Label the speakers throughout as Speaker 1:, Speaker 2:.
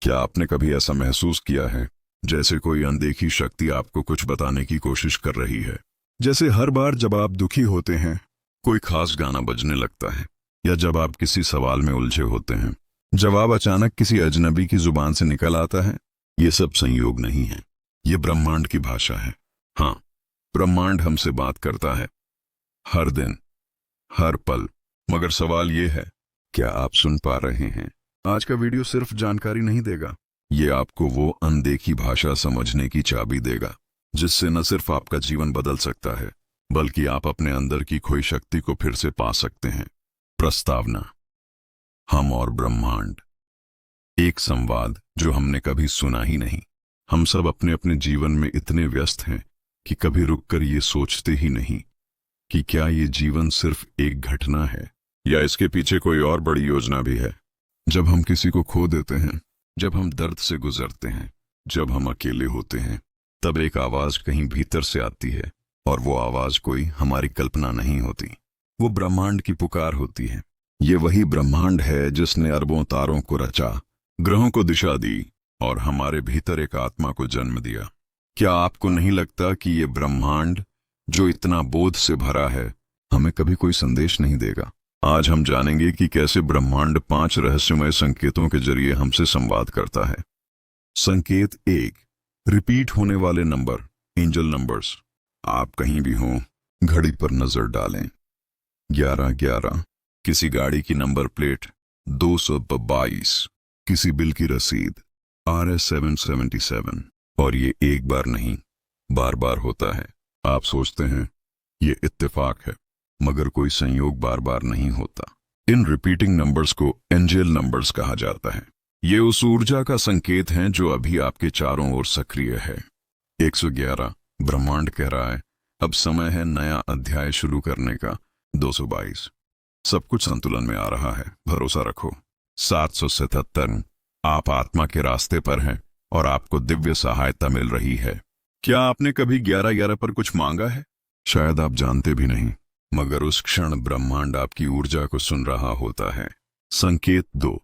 Speaker 1: क्या आपने कभी ऐसा महसूस किया है जैसे कोई अनदेखी शक्ति आपको कुछ बताने की कोशिश कर रही है? जैसे हर बार जब आप दुखी होते हैं कोई खास गाना बजने लगता है, या जब आप किसी सवाल में उलझे होते हैं जवाब अचानक किसी अजनबी की जुबान से निकल आता है। ये सब संयोग नहीं है, ये ब्रह्मांड की भाषा है। हाँ, ब्रह्मांड हमसे बात करता है हर दिन, हर पल। मगर सवाल ये है, क्या आप सुन पा रहे हैं? आज का वीडियो सिर्फ जानकारी नहीं देगा, ये आपको वो अनदेखी भाषा समझने की चाबी देगा जिससे न सिर्फ आपका जीवन बदल सकता है बल्कि आप अपने अंदर की खोई शक्ति को फिर से पा सकते हैं। प्रस्तावना: हम और ब्रह्मांड, एक संवाद जो हमने कभी सुना ही नहीं। हम सब अपने अपने जीवन में इतने व्यस्त हैं कि कभी रुककर ये सोचते ही नहीं कि क्या ये जीवन सिर्फ एक घटना है या इसके पीछे कोई और बड़ी योजना भी है। जब हम किसी को खो देते हैं, जब हम दर्द से गुजरते हैं, जब हम अकेले होते हैं, तब एक आवाज कहीं भीतर से आती है, और वो आवाज कोई हमारी कल्पना नहीं होती, वो ब्रह्मांड की पुकार होती है। ये वही ब्रह्मांड है जिसने अरबों तारों को रचा, ग्रहों को दिशा दी और हमारे भीतर एक आत्मा को जन्म दिया। क्या आपको नहीं लगता कि ये ब्रह्मांड जो इतना बोध से भरा है हमें कभी कोई संदेश नहीं देगा? आज हम जानेंगे कि कैसे ब्रह्मांड 5 रहस्यमय संकेतों के जरिए हमसे संवाद करता है। संकेत 1, रिपीट होने वाले नंबर, एंजल नंबर्स। आप कहीं भी हों, घड़ी पर नजर डालें। 1111 किसी गाड़ी की नंबर प्लेट, 222 किसी बिल की रसीद, RS 777। और ये एक बार नहीं, बार बार होता है। आप सोचते हैं ये इत्तेफाक है, मगर कोई संयोग बार बार नहीं होता। इन रिपीटिंग नंबर्स को एंजल नंबर्स कहा जाता है। ये उस ऊर्जा का संकेत हैं जो अभी आपके चारों ओर सक्रिय है। 111 ब्रह्मांड कह रहा है अब समय है नया अध्याय शुरू करने का। 222 सब कुछ संतुलन में आ रहा है, भरोसा रखो। 777 आप आत्मा के रास्ते पर हैं और आपको दिव्य सहायता मिल रही है। क्या आपने कभी 1111 पर कुछ मांगा है? शायद आप जानते भी नहीं, मगर उस क्षण ब्रह्मांड आपकी ऊर्जा को सुन रहा होता है। संकेत 2,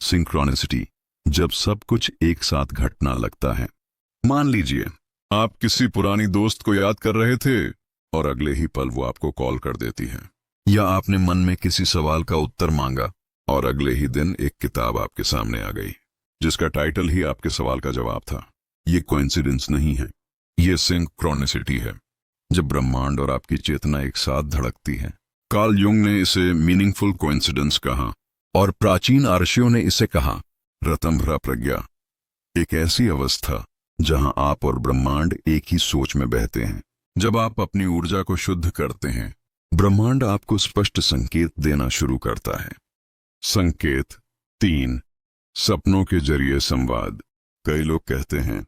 Speaker 1: सिंक्रोनिसिटी, जब सब कुछ एक साथ घटना लगता है। मान लीजिए आप किसी पुरानी दोस्त को याद कर रहे थे और अगले ही पल वो आपको कॉल कर देती है, या आपने मन में किसी सवाल का उत्तर मांगा और अगले ही दिन एक किताब आपके सामने आ गई जिसका टाइटल ही आपके सवाल का जवाब था। ये कोइंसिडेंस नहीं है, ये सिंक्रोनिसिटी है, जब ब्रह्मांड और आपकी चेतना एक साथ धड़कती है। कार्ल युंग ने इसे मीनिंगफुल कोइंसिडेंस कहा और प्राचीन आर्षियों ने इसे कहा रतंभरा प्रज्ञा, एक ऐसी अवस्था जहां आप और ब्रह्मांड एक ही सोच में बहते हैं। जब आप अपनी ऊर्जा को शुद्ध करते हैं, ब्रह्मांड आपको स्पष्ट संकेत देना शुरू करता है। संकेत 3, सपनों के जरिए संवाद। कई लोग कहते हैं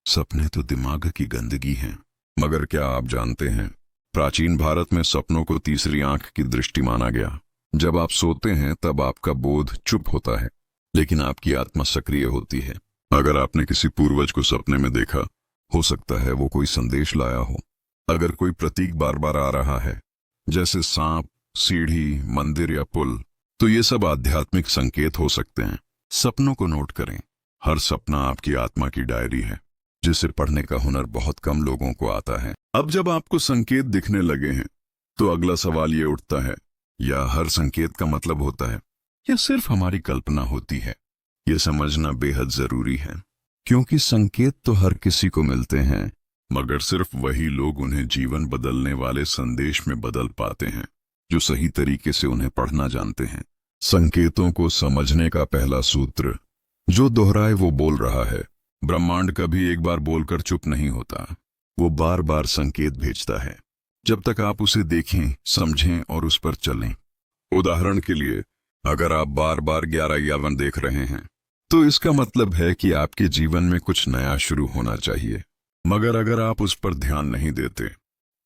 Speaker 1: सपने तो दिमाग की गंदगी हैं, मगर क्या आप जानते हैं प्राचीन भारत में सपनों को तीसरी आंख की दृष्टि माना गया। जब आप सोते हैं तब आपका बोध चुप होता है, लेकिन आपकी आत्मा सक्रिय होती है। अगर आपने किसी पूर्वज को सपने में देखा, हो सकता है वो कोई संदेश लाया हो। अगर कोई प्रतीक बार बार आ रहा है, जैसे सांप, सीढ़ी, मंदिर या पुल, तो ये सब आध्यात्मिक संकेत हो सकते हैं। सपनों को नोट करें। हर सपना आपकी आत्मा की डायरी है, जिसे पढ़ने का हुनर बहुत कम लोगों को आता है। अब जब आपको संकेत दिखने लगे हैं, तो अगला सवाल ये उठता है, या हर संकेत का मतलब होता है या सिर्फ हमारी कल्पना होती है? ये समझना बेहद जरूरी है, क्योंकि संकेत तो हर किसी को मिलते हैं, मगर सिर्फ वही लोग उन्हें जीवन बदलने वाले संदेश में बदल पाते हैं जो सही तरीके से उन्हें पढ़ना जानते हैं। संकेतों को समझने का पहला सूत्र, जो दोहराए वो बोल रहा है। ब्रह्मांड कभी एक बार बोलकर चुप नहीं होता, वो बार बार संकेत भेजता है जब तक आप उसे देखें, समझें और उस पर चलें। उदाहरण के लिए, अगर आप बार बार 1111 देख रहे हैं तो इसका मतलब है कि आपके जीवन में कुछ नया शुरू होना चाहिए। मगर अगर आप उस पर ध्यान नहीं देते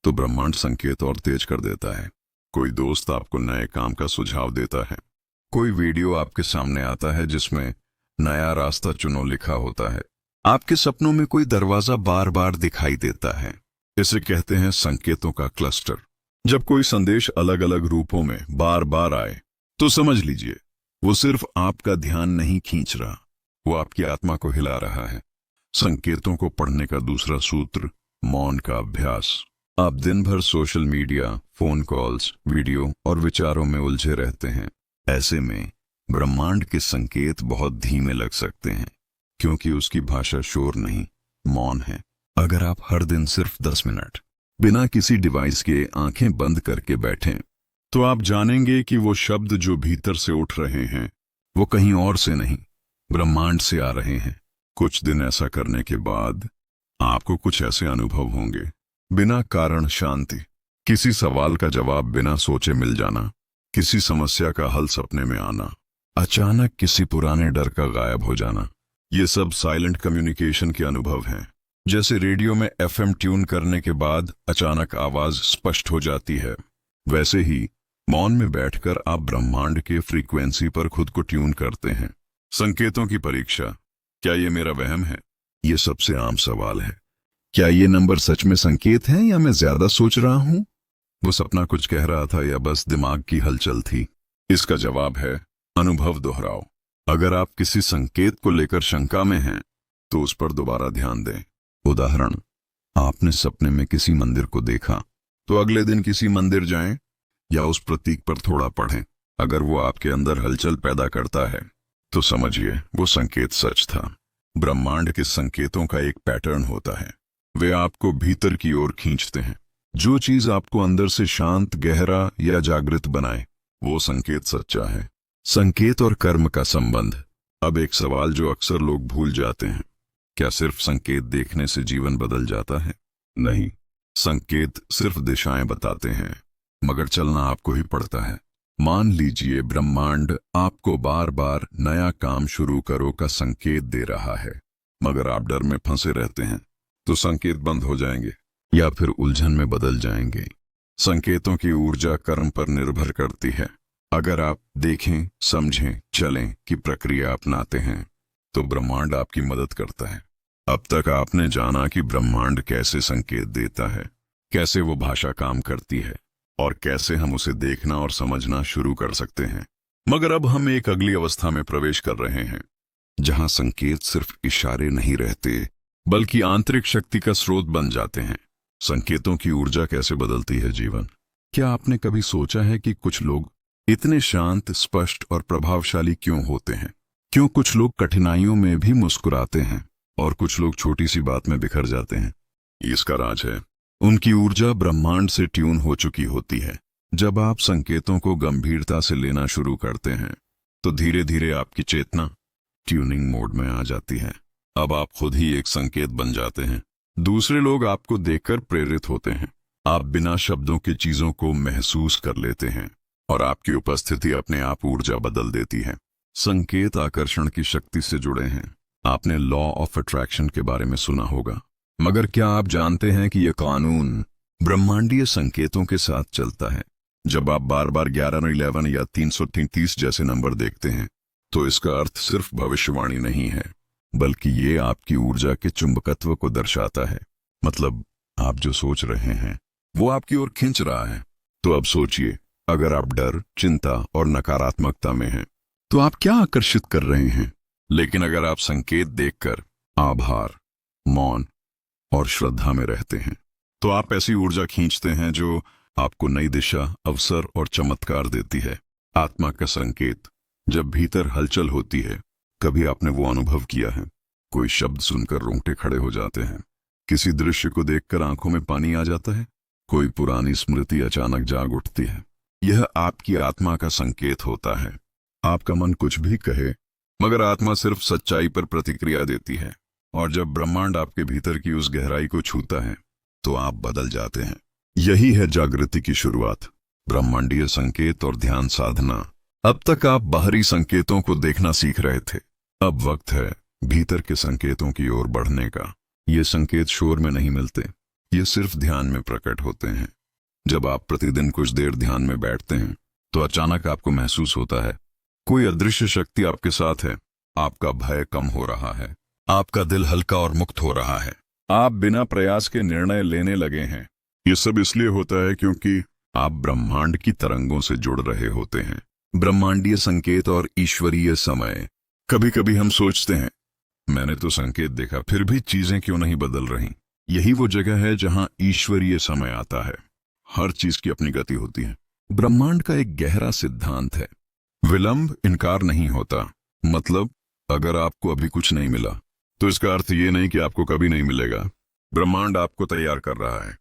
Speaker 1: तो ब्रह्मांड संकेत और तेज कर देता है। कोई दोस्त आपको नए काम का सुझाव देता है, कोई वीडियो आपके सामने आता है जिसमें नया रास्ता चुनो लिखा होता है, आपके सपनों में कोई दरवाजा बार बार दिखाई देता है। इसे कहते हैं संकेतों का क्लस्टर। जब कोई संदेश अलग अलग रूपों में बार बार आए तो समझ लीजिए वो सिर्फ आपका ध्यान नहीं खींच रहा, वो आपकी आत्मा को हिला रहा है। संकेतों को पढ़ने का दूसरा सूत्र, मौन का अभ्यास। आप दिन भर social media, phone calls, video और विचारों में उलझे रहते हैं। ऐसे में ब्रह्मांड के संकेत बहुत धीमे लग सकते हैं, क्योंकि उसकी भाषा शोर नहीं, मौन है। अगर आप हर दिन सिर्फ 10 मिनट बिना किसी डिवाइस के आंखें बंद करके बैठें, तो आप जानेंगे कि वो शब्द जो भीतर से उठ रहे हैं, वो कहीं और से नहीं, ब्रह्मांड से आ रहे हैं। कुछ दिन ऐसा करने के बाद आपको कुछ ऐसे अनुभव होंगे। बिना कारण शांति, किसी सवाल का जवाब बिना सोचे मिल जाना, किसी समस्या का हल सपने में आना, अचानक किसी पुराने डर का गायब हो जाना। ये सब साइलेंट कम्युनिकेशन के अनुभव हैं। जैसे रेडियो में एफएम ट्यून करने के बाद अचानक आवाज स्पष्ट हो जाती है, वैसे ही मौन में बैठकर आप ब्रह्मांड के फ्रीक्वेंसी पर खुद को ट्यून करते हैं। संकेतों की परीक्षा। क्या ये मेरा वहम है? ये सबसे आम सवाल है। क्या ये नंबर सच में संकेत है या मैं ज्यादा सोच रहा हूं? वो सपना कुछ कह रहा था या बस दिमाग की हलचल थी? इसका जवाब है अनुभव दोहराओ। अगर आप किसी संकेत को लेकर शंका में हैं, तो उस पर दोबारा ध्यान दें। उदाहरण, आपने सपने में किसी मंदिर को देखा, तो अगले दिन किसी मंदिर जाएं या उस प्रतीक पर थोड़ा पढ़ें। अगर वो आपके अंदर हलचल पैदा करता है, तो समझिए वो संकेत सच था। ब्रह्मांड के संकेतों का एक पैटर्न होता है। वे आपको भीतर की ओर खींचते हैं। जो चीज आपको अंदर से शांत, गहरा या जागृत बनाए, वो संकेत सच्चा है। संकेत और कर्म का संबंध। अब एक सवाल जो अक्सर लोग भूल जाते हैं, क्या सिर्फ संकेत देखने से जीवन बदल जाता है? नहीं, संकेत सिर्फ दिशाएं बताते हैं, मगर चलना आपको ही पड़ता है। मान लीजिए ब्रह्मांड आपको बार बार नया काम शुरू करो का संकेत दे रहा है, मगर आप डर में फंसे रहते हैं, तो संकेत बंद हो जाएंगे या फिर उलझन में बदल जाएंगे। संकेतों की ऊर्जा कर्म पर निर्भर करती है। अगर आप देखें, समझें, चलें की प्रक्रिया अपनाते हैं, तो ब्रह्मांड आपकी मदद करता है। अब तक आपने जाना कि ब्रह्मांड कैसे संकेत देता है, कैसे वो भाषा काम करती है और कैसे हम उसे देखना और समझना शुरू कर सकते हैं। मगर अब हम एक अगली अवस्था में प्रवेश कर रहे हैं, जहां संकेत सिर्फ इशारे नहीं रहते, बल्कि आंतरिक शक्ति का स्रोत बन जाते हैं। संकेतों की ऊर्जा कैसे बदलती है जीवन। क्या आपने कभी सोचा है कि कुछ लोग इतने शांत, स्पष्ट और प्रभावशाली क्यों होते हैं? क्यों कुछ लोग कठिनाइयों में भी मुस्कुराते हैं और कुछ लोग छोटी सी बात में बिखर जाते हैं? इसका राज है, उनकी ऊर्जा ब्रह्मांड से ट्यून हो चुकी होती है। जब आप संकेतों को गंभीरता से लेना शुरू करते हैं, तो धीरे धीरे आपकी चेतना ट्यूनिंग मोड में आ जाती है। अब आप खुद ही एक संकेत बन जाते हैं। दूसरे लोग आपको देखकर प्रेरित होते हैं। आप बिना शब्दों के चीजों को महसूस कर लेते हैं और आपकी उपस्थिति अपने आप ऊर्जा बदल देती है। संकेत आकर्षण की शक्ति से जुड़े हैं। आपने लॉ ऑफ अट्रैक्शन के बारे में सुना होगा, मगर क्या आप जानते हैं कि यह कानून ब्रह्मांडीय संकेतों के साथ चलता है? जब आप बार बार 11, 11 या 333 जैसे नंबर देखते हैं, तो इसका अर्थ सिर्फ भविष्यवाणी नहीं है, बल्कि ये आपकी ऊर्जा के चुंबकत्व को दर्शाता है। मतलब आप जो सोच रहे हैं, वो आपकी ओर खींच रहा है। तो अब सोचिए, अगर आप डर, चिंता और नकारात्मकता में हैं, तो आप क्या आकर्षित कर रहे हैं? लेकिन अगर आप संकेत देखकर आभार, मौन और श्रद्धा में रहते हैं, तो आप ऐसी ऊर्जा खींचते हैं जो आपको नई दिशा, अवसर और चमत्कार देती है। आत्मा का संकेत। जब भीतर हलचल होती है, कभी आपने वो अनुभव किया है? कोई शब्द सुनकर रोंगटे खड़े हो जाते हैं, किसी दृश्य को देखकर आंखों में पानी आ जाता है, कोई पुरानी स्मृति अचानक जाग उठती है। यह आपकी आत्मा का संकेत होता है। आपका मन कुछ भी कहे, मगर आत्मा सिर्फ सच्चाई पर प्रतिक्रिया देती है। और जब ब्रह्मांड आपके भीतर की उस गहराई को छूता है, तो आप बदल जाते हैं। यही है जागृति की शुरुआत। ब्रह्मांडीय संकेत और ध्यान साधना। अब तक आप बाहरी संकेतों को देखना सीख रहे थे, अब वक्त है भीतर के संकेतों की ओर बढ़ने का। ये संकेत शोर में नहीं मिलते, ये सिर्फ ध्यान में प्रकट होते हैं। जब आप प्रतिदिन कुछ देर ध्यान में बैठते हैं, तो अचानक आपको महसूस होता है कोई अदृश्य शक्ति आपके साथ है। आपका भय कम हो रहा है, आपका दिल हल्का और मुक्त हो रहा है। आप बिना प्रयास के निर्णय लेने लगे हैं। ये सब इसलिए होता है क्योंकि आप ब्रह्मांड की तरंगों से जुड़ रहे होते हैं। ब्रह्मांडीय संकेत और ईश्वरीय समय। कभी कभी हम सोचते हैं मैंने तो संकेत देखा, फिर भी चीजें क्यों नहीं बदल रही? यही वो जगह है जहां ईश्वरीय समय आता है। हर चीज की अपनी गति होती है। ब्रह्मांड का एक गहरा सिद्धांत है, विलंब इनकार नहीं होता। मतलब अगर आपको अभी कुछ नहीं मिला तो इसका अर्थ ये नहीं कि आपको कभी नहीं मिलेगा। ब्रह्मांड आपको तैयार कर रहा है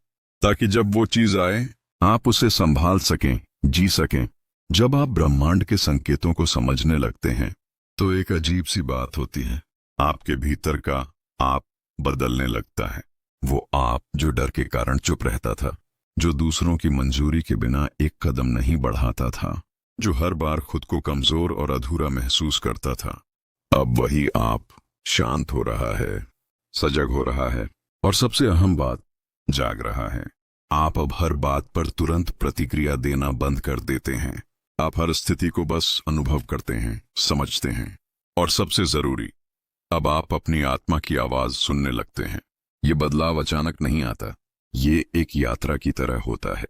Speaker 1: ताकि जब वो चीज आए आप उसे संभाल सकें, जी सकें। जब आप ब्रह्मांड के संकेतों को समझने लगते हैं तो एक अजीब सी बात होती है, आपके भीतर का आप बदलने लगता है। वो आप जो डर के कारण चुप रहता था, जो दूसरों की मंजूरी के बिना एक कदम नहीं बढ़ाता था, जो हर बार खुद को कमजोर और अधूरा महसूस करता था, अब वही आप शांत हो रहा है, सजग हो रहा है और सबसे अहम बात, जाग रहा है। आप अब हर बात पर तुरंत प्रतिक्रिया देना बंद कर देते हैं। आप हर स्थिति को बस अनुभव करते हैं, समझते हैं और सबसे जरूरी, अब आप अपनी आत्मा की आवाज सुनने लगते हैं। ये बदलाव अचानक नहीं आता, ये एक यात्रा की तरह होता है,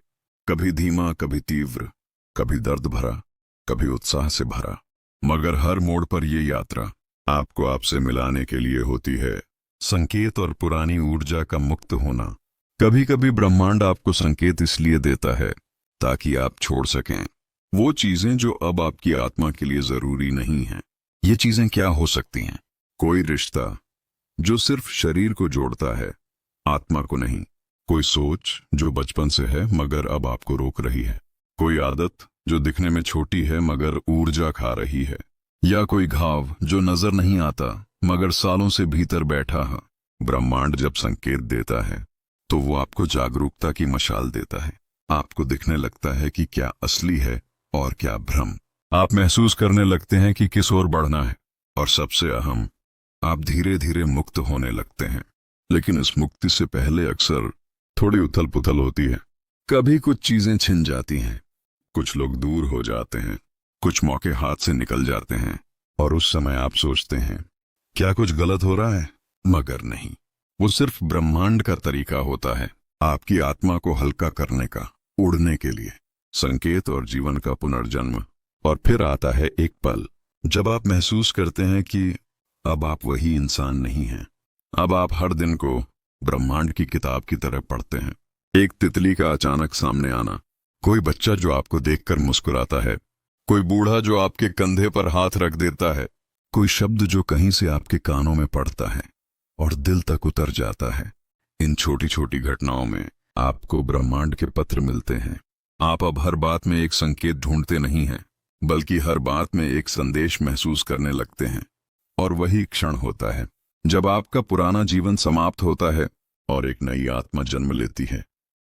Speaker 1: कभी धीमा, कभी तीव्र, कभी दर्द भरा, कभी उत्साह से भरा, मगर हर मोड़ पर ये यात्रा आपको आपसे मिलाने के लिए होती है। संकेत और पुरानी ऊर्जा का मुक्त होना। कभी कभी ब्रह्मांड आपको संकेत इसलिए देता है ताकि आप छोड़ सकें वो चीजें जो अब आपकी आत्मा के लिए जरूरी नहीं हैं। ये चीजें क्या हो सकती हैं? कोई रिश्ता जो सिर्फ शरीर को जोड़ता है, आत्मा को नहीं। कोई सोच जो बचपन से है मगर अब आपको रोक रही है। कोई आदत जो दिखने में छोटी है मगर ऊर्जा खा रही है। या कोई घाव जो नजर नहीं आता मगर सालों से भीतर बैठा है। ब्रह्मांड जब संकेत देता है तो वो आपको जागरूकता की मशाल देता है। आपको दिखने लगता है कि क्या असली है और क्या भ्रम। आप महसूस करने लगते हैं कि किस ओर बढ़ना है और सबसे अहम, आप धीरे धीरे मुक्त होने लगते हैं। लेकिन इस मुक्ति से पहले अक्सर थोड़ी उथल पुथल होती है। कभी कुछ चीजें छिन जाती हैं, कुछ लोग दूर हो जाते हैं, कुछ मौके हाथ से निकल जाते हैं और उस समय आप सोचते हैं क्या कुछ गलत हो रहा है? मगर नहीं, वो सिर्फ ब्रह्मांड का तरीका होता है आपकी आत्मा को हल्का करने का, उड़ने के लिए। संकेत और जीवन का पुनर्जन्म। और फिर आता है एक पल जब आप महसूस करते हैं कि अब आप वही इंसान नहीं हैं। अब आप हर दिन को ब्रह्मांड की किताब की तरह पढ़ते हैं। एक तितली का अचानक सामने आना, कोई बच्चा जो आपको देखकर मुस्कुराता है, कोई बूढ़ा जो आपके कंधे पर हाथ रख देता है, कोई शब्द जो कहीं से आपके कानों में पड़ता है और दिल तक उतर जाता है। इन छोटी छोटी घटनाओं में आपको ब्रह्मांड के पत्र मिलते हैं। आप अब हर बात में एक संकेत ढूंढते नहीं हैं, बल्कि हर बात में एक संदेश महसूस करने लगते हैं। और वही क्षण होता है जब आपका पुराना जीवन समाप्त होता है और एक नई आत्मा जन्म लेती है।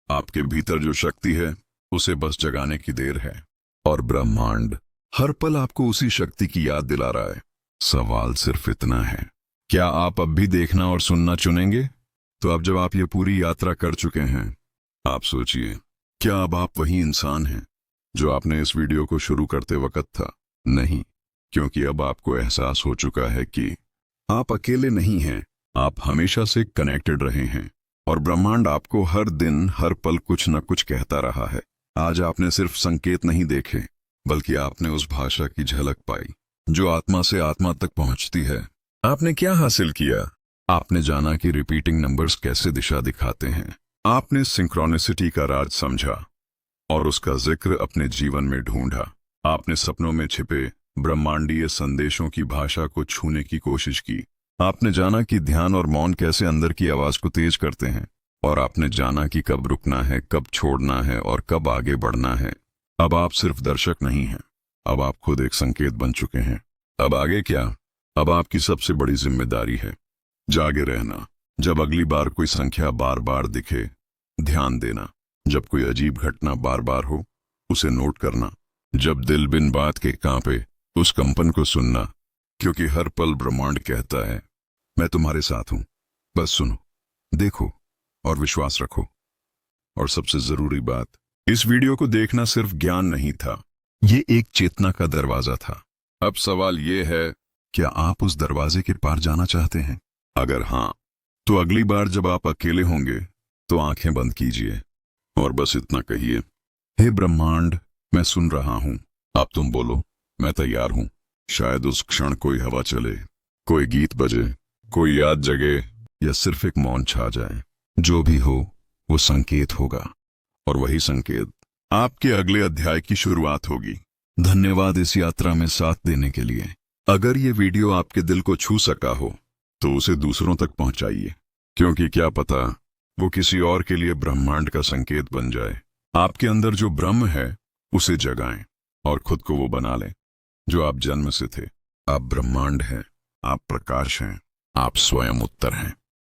Speaker 1: आपके भीतर जो शक्ति है उसे बस जगाने की देर है और ब्रह्मांड हर पल आपको उसी शक्ति की याद दिला रहा है। सवाल सिर्फ इतना है, क्या आप अब भी देखना और सुनना चुनेंगे? तो अब जब आप ये पूरी यात्रा कर चुके हैं, आप सोचिए, क्या अब आप वही इंसान हैं जो आपने इस वीडियो को शुरू करते वक्त था? नहीं, क्योंकि अब आपको एहसास हो चुका है कि आप अकेले नहीं हैं, आप हमेशा से कनेक्टेड रहे हैं और ब्रह्मांड आपको हर दिन हर पल कुछ न कुछ कहता रहा है। आज आपने सिर्फ संकेत नहीं देखे, बल्कि आपने उस भाषा की झलक पाई जो आत्मा से आत्मा तक पहुंचती है। आपने क्या हासिल किया? आपने जाना कि रिपीटिंग नंबर्स कैसे दिशा दिखाते हैं। आपने सिंक्रोनिसिटी का राज समझा और उसका जिक्र अपने जीवन में ढूंढा। आपने सपनों में छिपे ब्रह्मांडीय संदेशों की भाषा को छूने की कोशिश की। आपने जाना कि ध्यान और मौन कैसे अंदर की आवाज को तेज करते हैं और आपने जाना कि कब रुकना है, कब छोड़ना है और कब आगे बढ़ना है। अब आप सिर्फ दर्शक नहीं हैं, अब आप खुद एक संकेत बन चुके हैं। अब आगे क्या? अब आपकी सबसे बड़ी जिम्मेदारी है जागे रहना। जब अगली बार कोई संख्या बार बार दिखे, ध्यान देना। जब कोई अजीब घटना बार बार हो, उसे नोट करना। जब दिल बिन बात के कांपे, उस कंपन को सुनना, क्योंकि हर पल ब्रह्मांड कहता है मैं तुम्हारे साथ हूं। बस सुनो, देखो और विश्वास रखो। और सबसे जरूरी बात, इस वीडियो को देखना सिर्फ ज्ञान नहीं था, ये एक चेतना का दरवाजा था। अब सवाल ये है, क्या आप उस दरवाजे के पार जाना चाहते हैं? अगर हां, तो अगली बार जब आप अकेले होंगे तो आंखें बंद कीजिए और बस इतना कहिए, हे ब्रह्मांड, मैं सुन रहा हूं, अब तुम बोलो, मैं तैयार हूं। शायद उस क्षण कोई हवा चले, कोई गीत बजे, कोई याद जगे या सिर्फ एक मौन छा जाए, जो भी हो वो संकेत होगा, और वही संकेत आपके अगले अध्याय की शुरुआत होगी। धन्यवाद इस यात्रा में साथ देने के लिए। अगर ये वीडियो आपके दिल को छू सका हो तो उसे दूसरों तक पहुंचाइए, क्योंकि क्या पता वो किसी और के लिए ब्रह्मांड का संकेत बन जाए। आपके अंदर जो ब्रह्म है उसे जगाएं और खुद को वो बना लें जो आप जन्म से थे। आप ब्रह्मांड हैं, आप प्रकाश हैं, आप स्वयं उत्तर हैं।